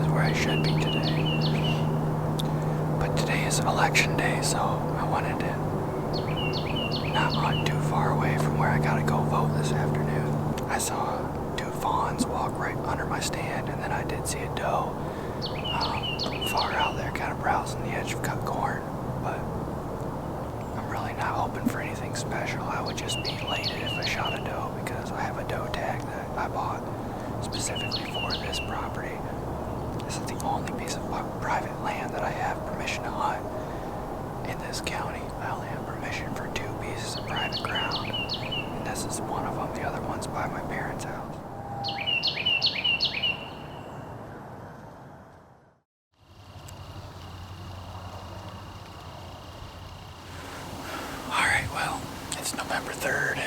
where I should be today. But today is election day, so I wanted to not hunt too far away from where I gotta go vote this afternoon. I saw 2 fawns walk right under my stand, and then I did see a doe far out there kind of browsing the edge of cut corn. But I'm really not hoping for anything special. I would just be elated if I shot a doe, because I have a doe tag that I bought specifically for this property. This is the only piece of private land that I have permission to hunt in this county. I only have permission for 2 pieces of private ground, and this is one of them. The other one's by my parents' house. Alright, well, it's November 3rd.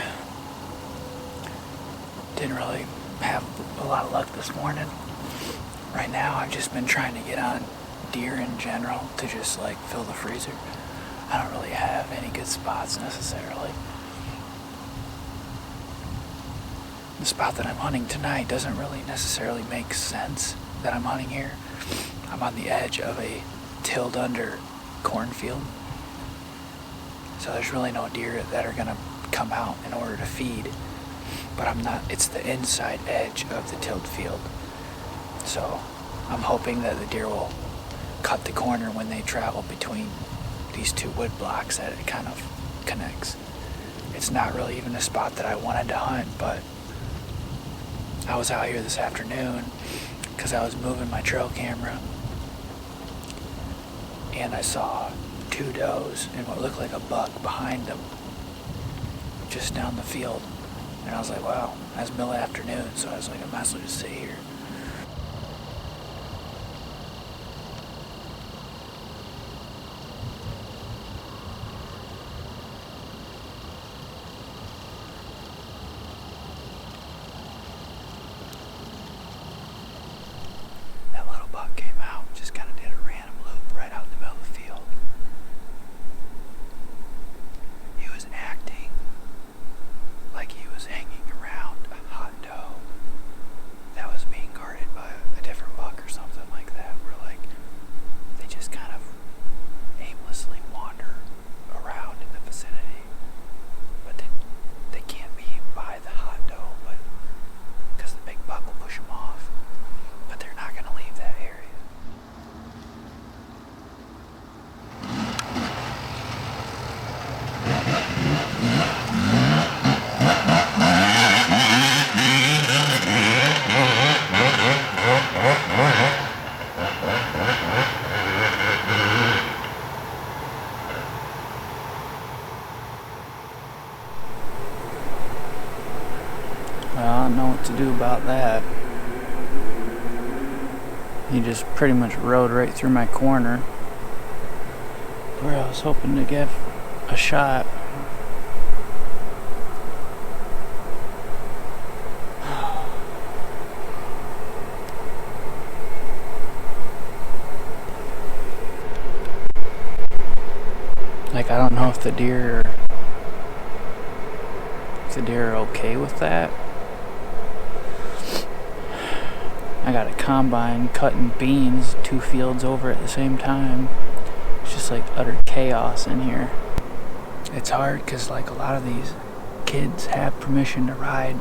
Didn't really have a lot of luck this morning. Right now, I've just been trying to get on deer in general to just like fill the freezer. I don't really have any good spots necessarily. The spot that I'm hunting tonight doesn't really necessarily make sense that I'm hunting here. I'm on the edge of a tilled under cornfield. So there's really no deer that are gonna come out in order to feed. But it's the inside edge of the tilled field. So I'm hoping that the deer will cut the corner when they travel between these 2 wood blocks that it kind of connects. It's not really even a spot that I wanted to hunt, but I was out here this afternoon because I was moving my trail camera, and I saw 2 does and what looked like a buck behind them just down the field. And I was like, wow, that's middle afternoon, so I was like, I might as well just sit here. That little buck came out, just kind of did a random loop right out in the middle of the field. He was acting like he was hanging around a hot doe that was being guarded by a different buck or something like that, where like they just kind of aimlessly wander around in the vicinity, but they can't be by the hot doe, but because the big buck will push them off, but they're not going to leave that area. Well, I don't know what to do about that. He just pretty much rode right through my corner where I was hoping to get a shot. Like, I don't know if the deer are okay with that. I got a combine cutting beans 2 fields over at the same time. It's just like utter chaos in here. It's hard because like a lot of these kids have permission to ride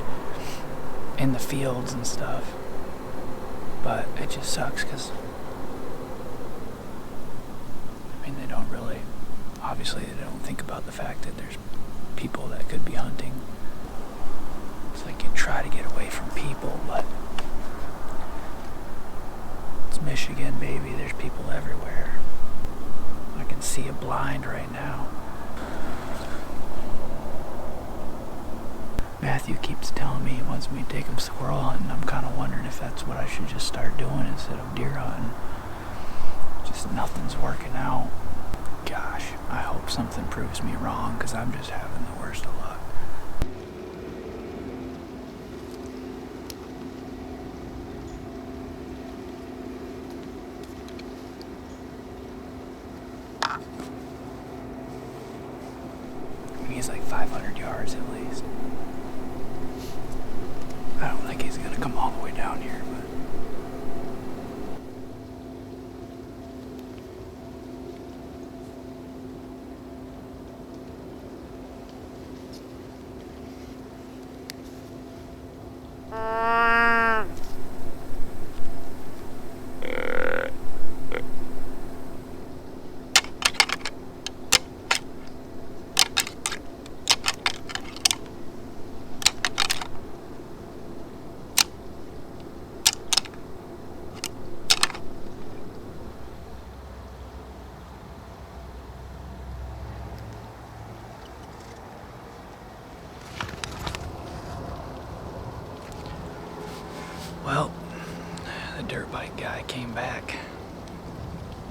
in the fields and stuff, but it just sucks because I mean, they don't really, obviously they don't think about the fact that there's people that could be hunting. It's like you try to get away from people, but it's Michigan, baby. There's people everywhere. I can see a blind right now. Matthew keeps telling me he wants me to take him squirrel hunting. I'm kind of wondering if that's what I should just start doing instead of deer hunting. Just nothing's working out. Gosh, I hope something proves me wrong, because I'm just having the worst of luck. He's like 500 yards at least. I don't think he's gonna come all the way down here, but came back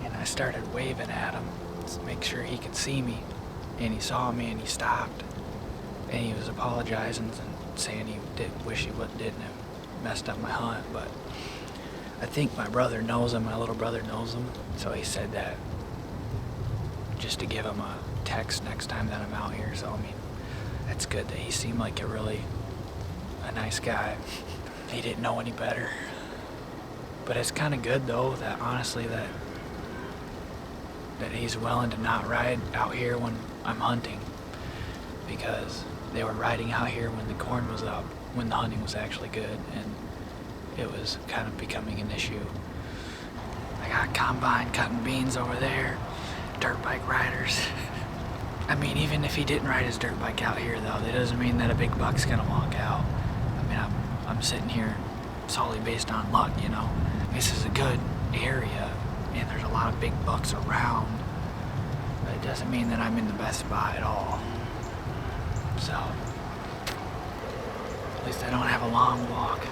and I started waving at him to make sure he could see me. And he saw me and he stopped. And he was apologizing and saying he wish he didn't have messed up my hunt. But I think my brother knows him, my little brother knows him. So he said that just to give him a text next time that I'm out here. So I mean, that's good that he seemed like a nice guy. He didn't know any better. But it's kind of good though that honestly that he's willing to not ride out here when I'm hunting, because they were riding out here when the corn was up, when the hunting was actually good, and it was kind of becoming an issue. I got combine cutting beans over there, dirt bike riders. I mean, even if he didn't ride his dirt bike out here though, that doesn't mean that a big buck's gonna walk out. I mean, I'm sitting here solely based on luck, you know. This is a good area and there's a lot of big bucks around, but it doesn't mean that I'm in the best spot at all. So, at least I don't have a long walk.